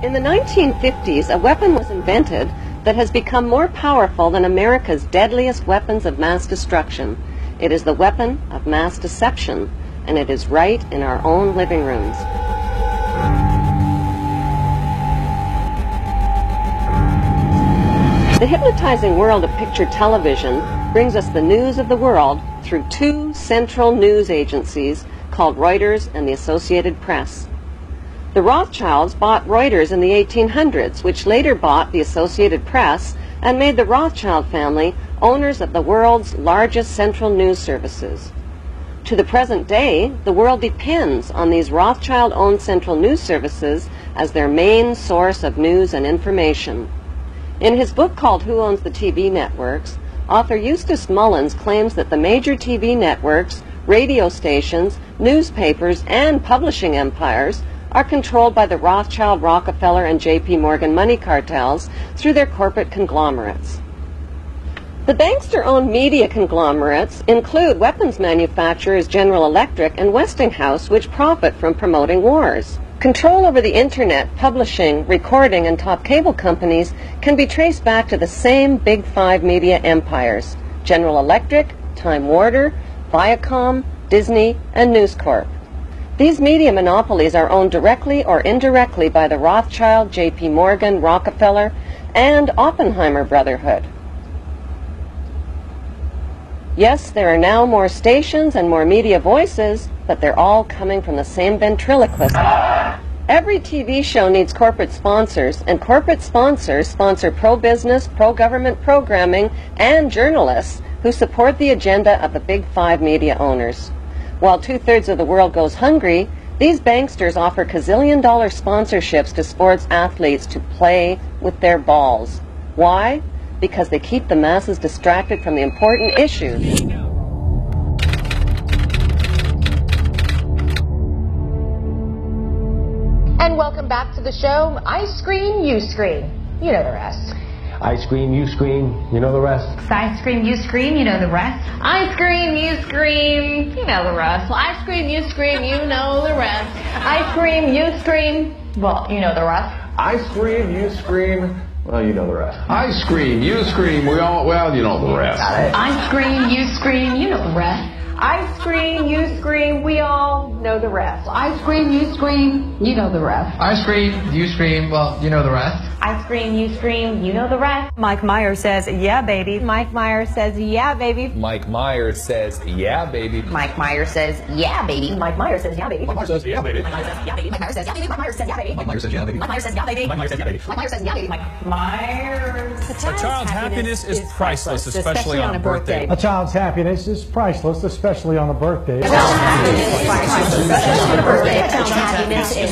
In the 1950s, a weapon was invented that has become more powerful than America's deadliest weapons of mass destruction. It is the weapon of mass deception, and it is right in our own living rooms. The hypnotizing world of picture television brings us the news of the world through two central news agencies called Reuters and the Associated Press. The Rothschilds bought Reuters in the 1800s, which later bought the Associated Press and made the Rothschild family owners of the world's largest central news services. To the present day, the world depends on these Rothschild-owned central news services as their main source of news and information. In his book called Who Owns the TV Networks, author Eustace Mullins claims that the major TV networks, radio stations, newspapers, and publishing empires are controlled by the Rothschild, Rockefeller, and J.P. Morgan money cartels through their corporate conglomerates. The bankster-owned media conglomerates include weapons manufacturers General Electric and Westinghouse, which profit from promoting wars. Control over the internet, publishing, recording, and top cable companies can be traced back to the same Big Five media empires: General Electric, Time Warner, Viacom, Disney, and News Corp. These media monopolies are owned directly or indirectly by the Rothschild, J.P. Morgan, Rockefeller, and Oppenheimer Brotherhood. Yes, there are now more stations and more media voices, but they're all coming from the same ventriloquist. Every TV show needs corporate sponsors, and corporate sponsors sponsor pro-business, pro-government programming, and journalists who support the agenda of the Big Five media owners. While 2/3 of the world goes hungry, these banksters offer gazillion-dollar sponsorships to sports athletes to play with their balls. Why? Because they keep the masses distracted from the important issues. And welcome back to the show. I scream, you scream. You know the rest. I scream, you scream, you know the rest. I scream, you scream, you know the rest. I scream, you scream, you know the rest. Well, I scream, you scream, you know the rest. I scream, you scream, well, you know the rest. I scream, you scream, well, you know the rest. I scream, you scream, we all, well, you know the rest. I scream, you scream, you know the rest. I scream, you scream, we all know the rest. I scream, you scream, you know the rest. I scream, you scream, well, you know the rest. I scream, you scream, you know the rest. Mike Myers says, yeah, baby. Mike Myers says, yeah, baby. Mike Myers says, yeah, baby. Mike Myers says, yeah, baby. Mike Myers says, yeah, baby. Mike Myers says, yeah, baby. Mike Myers says, yeah, baby. Mike Myers says, yeah, baby. Mike Myers says, yeah, baby. Mike Myers says, yeah, baby. Mike Myers says, yeah, baby. Mike Myers says, yeah, baby. Mike Myers says, yeah, baby. Mike Myers. A child's happiness is priceless, especially on a birthday. A child's happiness is priceless, especially on a birthday. A child's happiness is priceless, especially on a birthday. A child's happiness is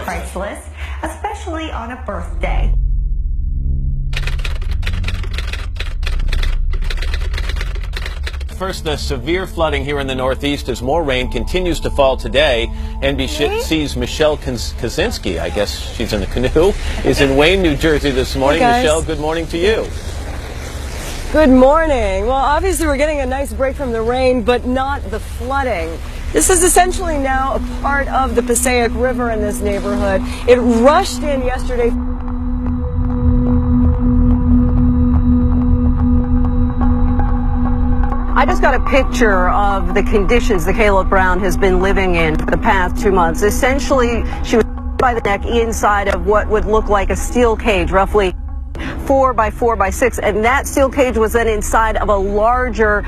priceless, especially on a birthday. First, the severe flooding here in the Northeast as more rain continues to fall today. NBC's Michelle Kaczynski, I guess she's in the canoe, is in Wayne, New Jersey this morning. Hey, Michelle, good morning to you. Good morning. Well, obviously we're getting a nice break from the rain, but not the flooding. This is essentially now a part of the Passaic River in this neighborhood. It rushed in yesterday. I just got a picture of the conditions that Kayla Brown has been living in for the past 2 months. Essentially, she was by the neck inside of what would look like a steel cage, roughly 4 by 4 by 6, and that steel cage was then inside of a larger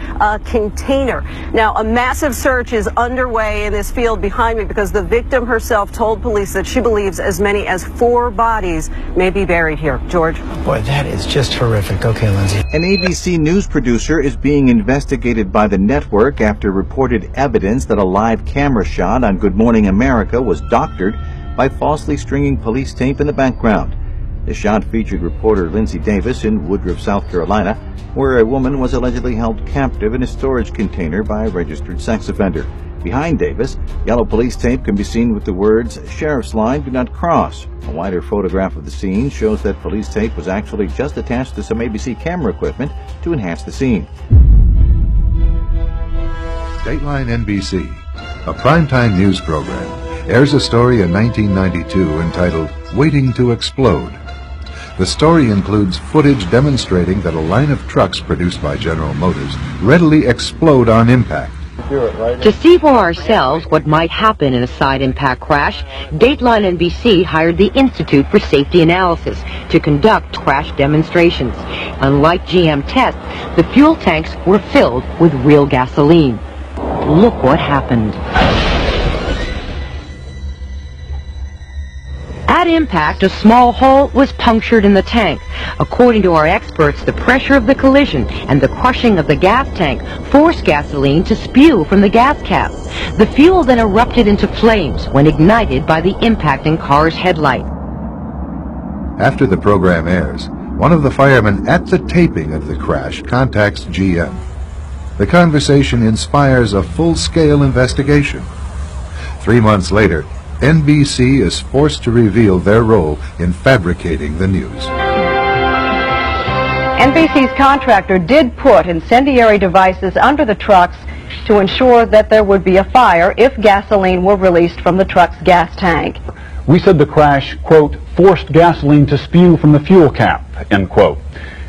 container. Now, a massive search is underway in this field behind me because the victim herself told police that she believes as many as 4 bodies may be buried here. George? Boy, that is just horrific. Okay, Lindsay. An ABC News producer is being investigated by the network after reported evidence that a live camera shot on Good Morning America was doctored by falsely stringing police tape in the background. The shot featured reporter Lindsay Davis in Woodruff, South Carolina, where a woman was allegedly held captive in a storage container by a registered sex offender. Behind Davis, yellow police tape can be seen with the words, "Sheriff's Line, do not cross." A wider photograph of the scene shows that police tape was actually just attached to some ABC camera equipment to enhance the scene. Dateline NBC, a primetime news program airs a story in 1992 entitled Waiting to Explode. The story includes footage demonstrating that a line of trucks produced by General Motors readily explode on impact. To see for ourselves what might happen in a side impact crash, Dateline NBC hired the Institute for Safety Analysis to conduct crash demonstrations. Unlike GM tests, the fuel tanks were filled with real gasoline. Look what happened. At impact, a small hole was punctured in the tank. According to our experts, the pressure of the collision and the crushing of the gas tank forced gasoline to spew from the gas cap. The fuel then erupted into flames when ignited by the impacting car's headlight. After the program airs, one of the firemen at the taping of the crash contacts GM. The conversation inspires a full-scale investigation. 3 months later, NBC is forced to reveal their role in fabricating the news. NBC's contractor did put incendiary devices under the trucks to ensure that there would be a fire if gasoline were released from the truck's gas tank. We said the crash, quote, forced gasoline to spew from the fuel cap, end quote.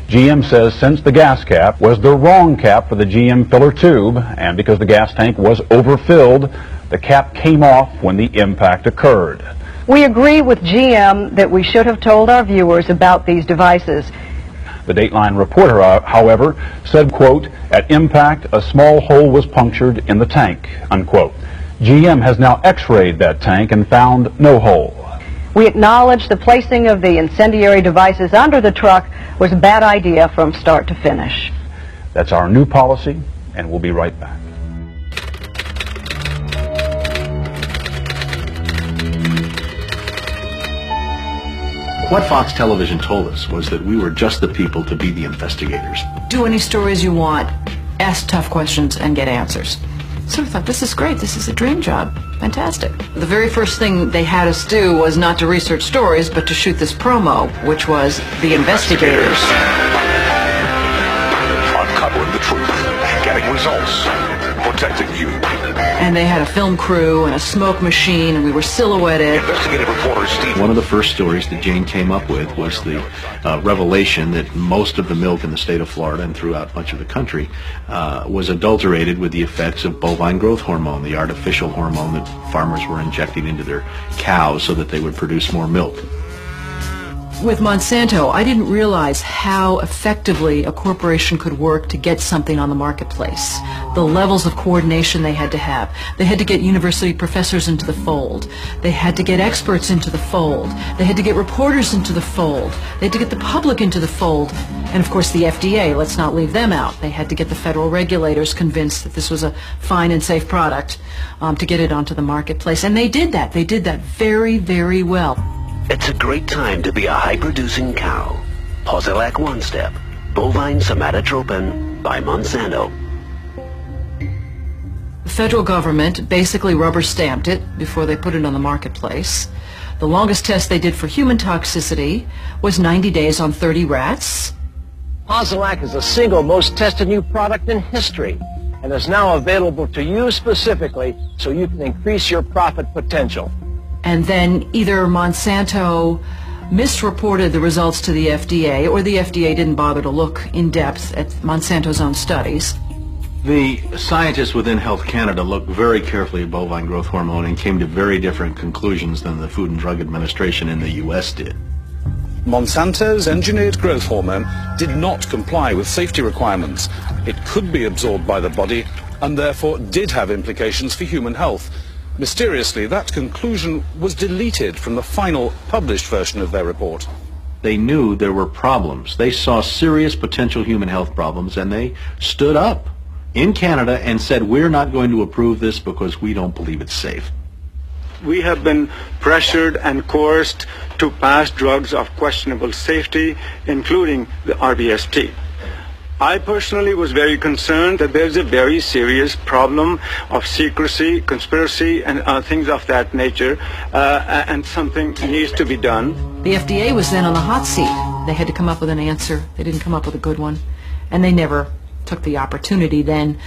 GM says since the gas cap was the wrong cap for the GM filler tube, and because the gas tank was overfilled, the cap came off when the impact occurred. We agree with GM that we should have told our viewers about these devices. The Dateline reporter, however, said, quote, at impact, a small hole was punctured in the tank, unquote. GM has now x-rayed that tank and found no hole. We acknowledge the placing of the incendiary devices under the truck was a bad idea from start to finish. That's our new policy, and we'll be right back. What Fox Television told us was that we were just the people to be the investigators. Do any stories you want, ask tough questions, and get answers. So I thought, this is great, this is a dream job, fantastic. The very first thing they had us do was not to research stories, but to shoot this promo, which was The Investigators. Uncovering the truth, getting results, protecting you. And they had a film crew and a smoke machine, and we were silhouetted. Investigative reporter Steve. One of the first stories that Jane came up with was the revelation that most of the milk in the state of Florida and throughout much of the country was adulterated with the effects of bovine growth hormone, the artificial hormone that farmers were injecting into their cows so that they would produce more milk. With Monsanto, I didn't realize how effectively a corporation could work to get something on the marketplace. The levels of coordination they had to have. They had to get university professors into the fold. They had to get experts into the fold. They had to get reporters into the fold. They had to get the public into the fold. And of course the FDA, let's not leave them out. They had to get the federal regulators convinced that this was a fine and safe product to get it onto the marketplace. And they did that. They did that very, very well. It's a great time to be a high-producing cow. Posilac One Step, bovine somatotropin by Monsanto. The federal government basically rubber-stamped it before they put it on the marketplace. The longest test they did for human toxicity was 90 days on 30 rats. Posilac is the single most tested new product in history and is now available to you specifically so you can increase your profit potential. And then either Monsanto misreported the results to the FDA, or the FDA didn't bother to look in depth at Monsanto's own studies. The scientists within Health Canada looked very carefully at bovine growth hormone and came to very different conclusions than the Food and Drug Administration in the U.S. did. Monsanto's engineered growth hormone did not comply with safety requirements. It could be absorbed by the body and therefore did have implications for human health. Mysteriously, that conclusion was deleted from the final published version of their report. They knew there were problems. They saw serious potential human health problems, and they stood up in Canada and said, we're not going to approve this because we don't believe it's safe. We have been pressured and coerced to pass drugs of questionable safety, including the RBST. I personally was very concerned that there's a very serious problem of secrecy, conspiracy, and things of that nature, and something needs to be done. The FDA was then on the hot seat. They had to come up with an answer. They didn't come up with a good one. And they never took the opportunity then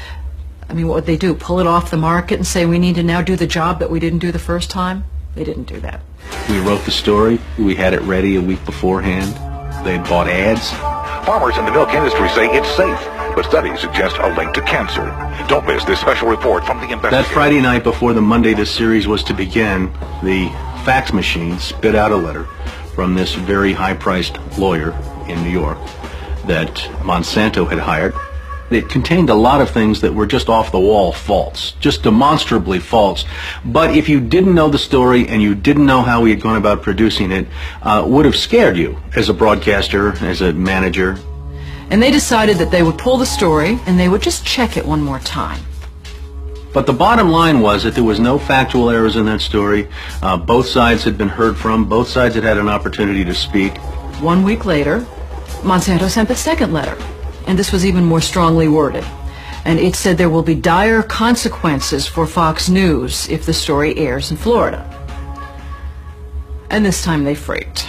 I mean, what would they do? Pull it off the market and say we need to now do the job that we didn't do the first time? They didn't do that. We wrote the story. We had it ready a week beforehand. They'd bought ads. Farmers in the milk industry say it's safe, but studies suggest a link to cancer. Don't miss this special report from the investigator. That Friday night before the Monday this series was to begin, the fax machine spit out a letter from this very high-priced lawyer in New York that Monsanto had hired. It contained a lot of things that were just off-the-wall false, just demonstrably false. But if you didn't know the story and you didn't know how we had gone about producing it, would have scared you as a broadcaster, as a manager. And they decided that they would pull the story and they would just check it one more time. But the bottom line was that there was no factual errors in that story. Both sides had been heard from. Both sides had had an opportunity to speak. 1 week later, Monsanto sent the second letter. And this was even more strongly worded. And it said there will be dire consequences for Fox News if the story airs in Florida. And this time they freaked.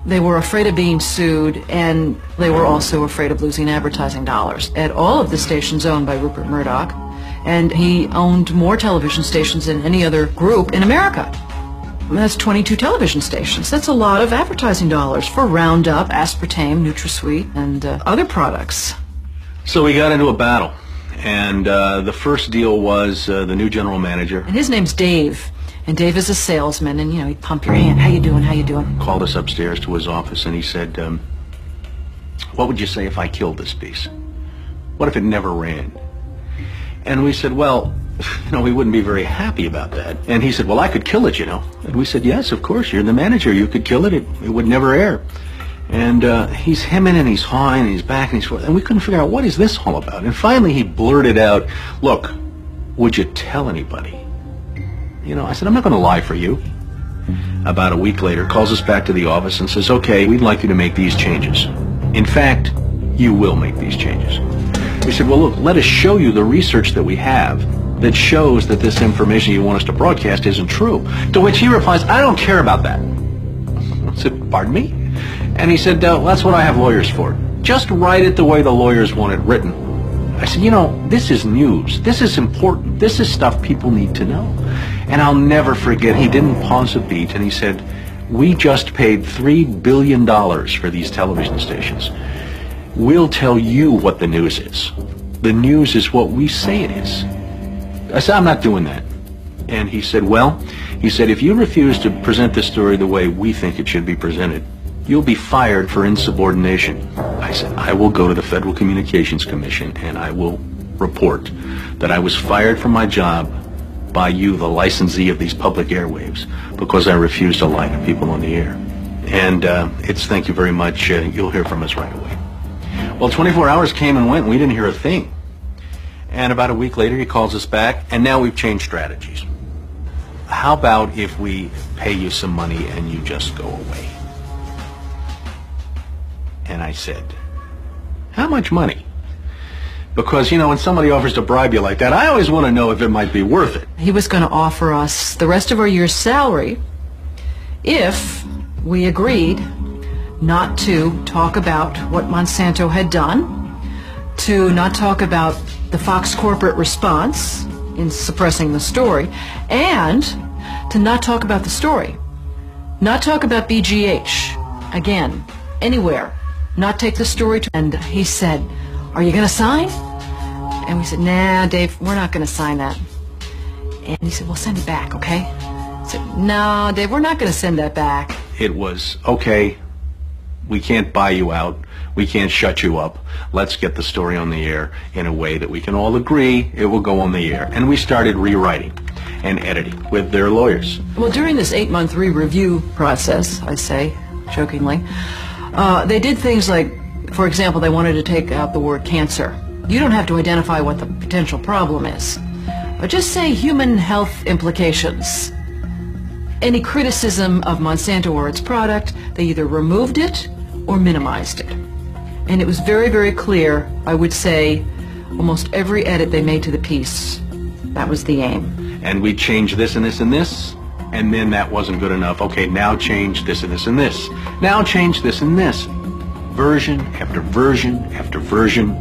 They were afraid of being sued, and they were also afraid of losing advertising dollars at all of the stations owned by Rupert Murdoch. And he owned more television stations than any other group in America. That's 22 television stations. That's a lot of advertising dollars for Roundup, Aspartame, NutraSweet, and other products. So we got into a battle, and the first deal was the new general manager. And his name's Dave, and Dave is a salesman, and you know, he'd pump your hand. How you doing? How you doing? Called us upstairs to his office, and he said, what would you say if I killed this piece? What if it never ran? And we said, well, you know, we wouldn't be very happy about that. And he said, well, I could kill it, you know. And we said, yes, of course, you're the manager. You could kill it. It would never air. And he's hemming and he's hawing and he's back and he's forth. And we couldn't figure out, what is this all about? And finally he blurted out, look, would you tell anybody? You know, I said, I'm not going to lie for you. About a week later, calls us back to the office and says, okay, we'd like you to make these changes. In fact, you will make these changes. We said, well, look, let us show you the research that we have that shows that this information you want us to broadcast isn't true. To which he replies, I don't care about that. I said, pardon me? And he said, well, that's what I have lawyers for. Just write it the way the lawyers want it written. I said, you know, this is news. This is important. This is stuff people need to know. And I'll never forget, he didn't pause a beat, and he said, we just paid $3 billion for these television stations. We'll tell you what the news is. The news is what we say it is. I said, I'm not doing that. And he said, well, he said, if you refuse to present this story the way we think it should be presented, you'll be fired for insubordination. I said, I will go to the Federal Communications Commission and I will report that I was fired from my job by you, the licensee of these public airwaves, because I refused to lie to people on the air. And it's thank you very much. You'll hear from us right away. Well, 24 hours came and went and we didn't hear a thing. And about a week later, he calls us back, and now we've changed strategies. How about if we pay you some money and you just go away? And I said, how much money? Because, you know, when somebody offers to bribe you like that, I always want to know if it might be worth it. He was going to offer us the rest of our year's salary if we agreed not to talk about what Monsanto had done, to not talk about the Fox corporate response in suppressing the story, and to not talk about the story. Not talk about BGH, again, anywhere. Not take the story to... And he said, are you going to sign? And we said, nah, Dave, we're not going to sign that. And he said, well, send it back, okay? I said, no, Dave, we're not going to send that back. It was, okay, we can't buy you out. We can't shut you up. Let's get the story on the air in a way that we can all agree it will go on the air. And we started rewriting and editing with their lawyers. Well, during this 8-month re-review process, I say, jokingly, they did things like, for example, they wanted to take out the word cancer. You don't have to identify what the potential problem is, but just say human health implications. Any criticism of Monsanto or its product, they either removed it or minimized it. And it was very, very clear, I would say, almost every edit they made to the piece, that was the aim. And we changed this and this and this, and then that wasn't good enough. Okay, now change this and this and this. Now change this and this. Version after version after version,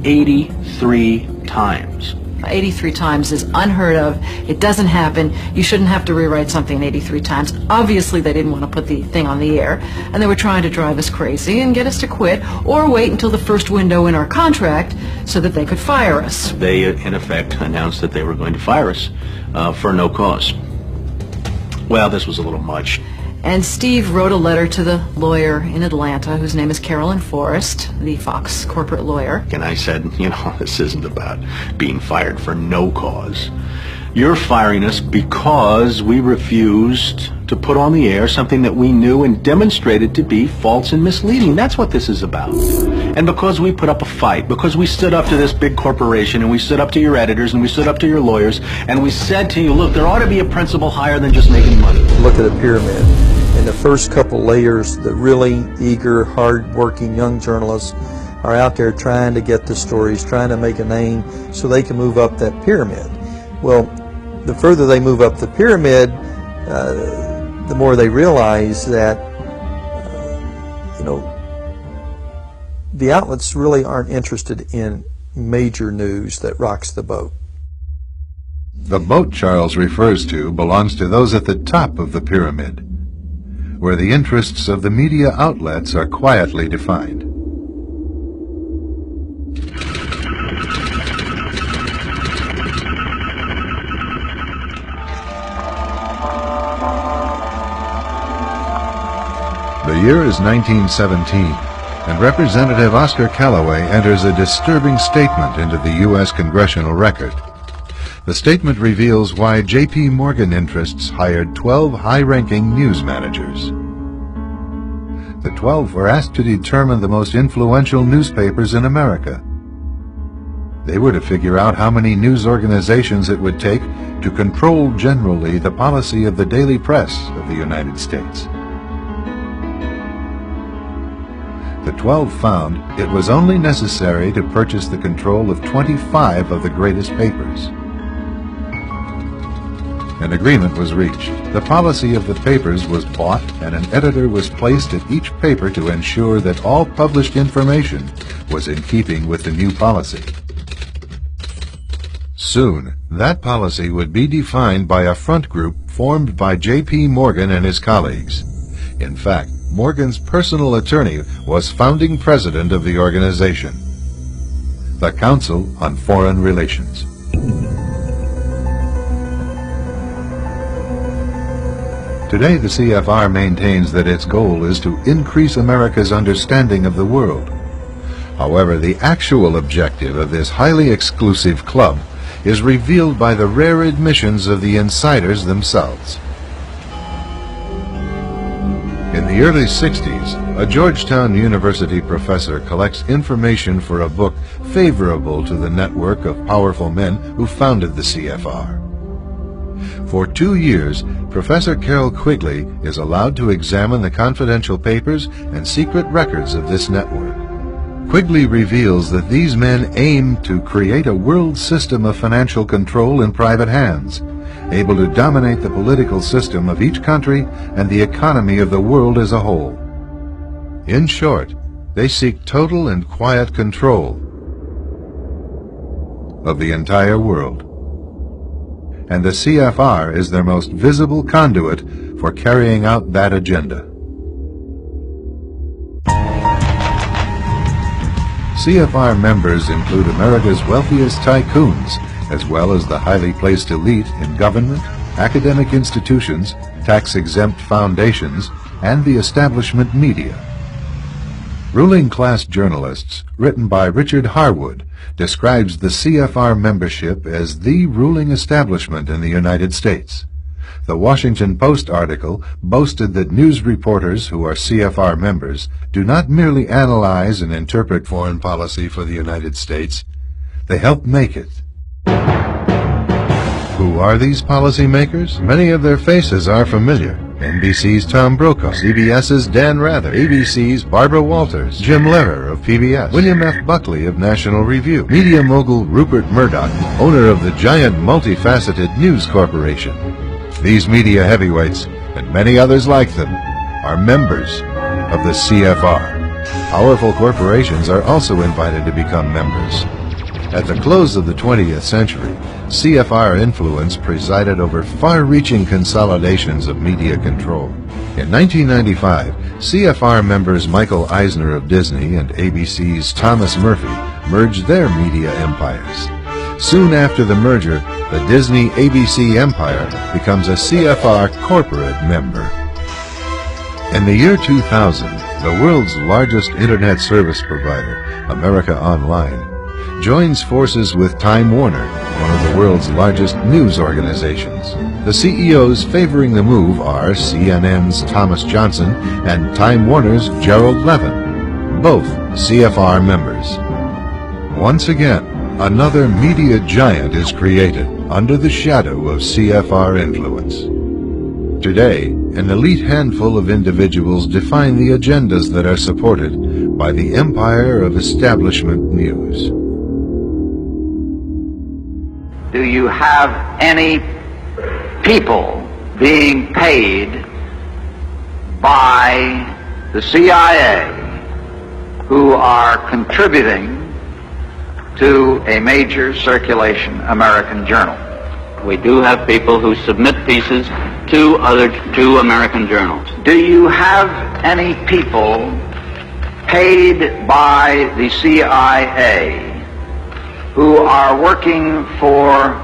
83 times. 83 times is unheard of. It doesn't happen. You shouldn't have to rewrite something 83 times. Obviously, they didn't want to put the thing on the air, and they were trying to drive us crazy and get us to quit or wait until the first window in our contract so that they could fire us. They, in effect, announced that they were going to fire us for no cause. Well, this was a little much. And Steve wrote a letter to the lawyer in Atlanta, whose name is Carolyn Forrest, the Fox corporate lawyer. And I said, you know, this isn't about being fired for no cause. You're firing us because we refused to put on the air something that we knew and demonstrated to be false and misleading. That's what this is about. And because we put up a fight, because we stood up to this big corporation, and we stood up to your editors, and we stood up to your lawyers, and we said to you, look, there ought to be a principle higher than just making money. Look at a pyramid. In the first couple layers, the really eager, hard-working young journalists are out there trying to get the stories, trying to make a name so they can move up that pyramid. Well, the further they move up the pyramid, the more they realize that, the outlets really aren't interested in major news that rocks the boat. The boat Charles refers to belongs to those at the top of the pyramid, where the interests of the media outlets are quietly defined. The year is 1917, and Representative Oscar Callaway enters a disturbing statement into the U.S. Congressional Record. The statement reveals why J.P. Morgan interests hired 12 high-ranking news managers. The 12 were asked to determine the most influential newspapers in America. They were to figure out how many news organizations it would take to control generally the policy of the daily press of the United States. The 12 found it was only necessary to purchase the control of 25 of the greatest papers. An agreement was reached. The policy of the papers was bought, and an editor was placed at each paper to ensure that all published information was in keeping with the new policy. Soon, that policy would be defined by a front group formed by J.P. Morgan and his colleagues. In fact, Morgan's personal attorney was founding president of the organization, the Council on Foreign Relations. Today, the CFR maintains that its goal is to increase America's understanding of the world. However, the actual objective of this highly exclusive club is revealed by the rare admissions of the insiders themselves. In the early 60s, a Georgetown University professor collects information for a book favorable to the network of powerful men who founded the CFR. For 2 years, Professor Carroll Quigley is allowed to examine the confidential papers and secret records of this network. Quigley reveals that these men aim to create a world system of financial control in private hands, able to dominate the political system of each country and the economy of the world as a whole. In short, they seek total and quiet control of the entire world. And the CFR is their most visible conduit for carrying out that agenda. CFR members include America's wealthiest tycoons, as well as the highly placed elite in government, academic institutions, tax-exempt foundations, and the establishment media. Ruling Class Journalists, written by Richard Harwood, describes the CFR membership as the ruling establishment in the United States. The Washington Post article boasted that news reporters who are CFR members do not merely analyze and interpret foreign policy for the United States, they help make it. Who are these policymakers? Many of their faces are familiar. NBC's Tom Brokaw, CBS's Dan Rather, ABC's Barbara Walters, Jim Lehrer of PBS, William F. Buckley of National Review, media mogul Rupert Murdoch, owner of the giant multifaceted News Corporation. These media heavyweights, and many others like them, are members of the CFR. Powerful corporations are also invited to become members. At the close of the 20th century, CFR influence presided over far-reaching consolidations of media control. In 1995, CFR members Michael Eisner of Disney and ABC's Thomas Murphy merged their media empires. Soon after the merger, the Disney-ABC empire becomes a CFR corporate member. In the year 2000, the world's largest internet service provider, America Online, joins forces with Time Warner, one of the world's largest news organizations. The CEOs favoring the move are CNN's Thomas Johnson and Time Warner's Gerald Levin, both CFR members. Once again, another media giant is created under the shadow of CFR influence. Today, an elite handful of individuals define the agendas that are supported by the empire of establishment news. Do you have any people being paid by the CIA who are contributing to a major circulation American journal? We do have people who submit pieces to American journals. Do you have any people paid by the CIA who are working for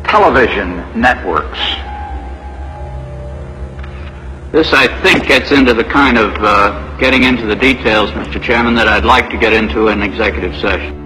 television networks? This, I think, gets into the kind of getting into the details, Mr. Chairman, that I'd like to get into in executive session.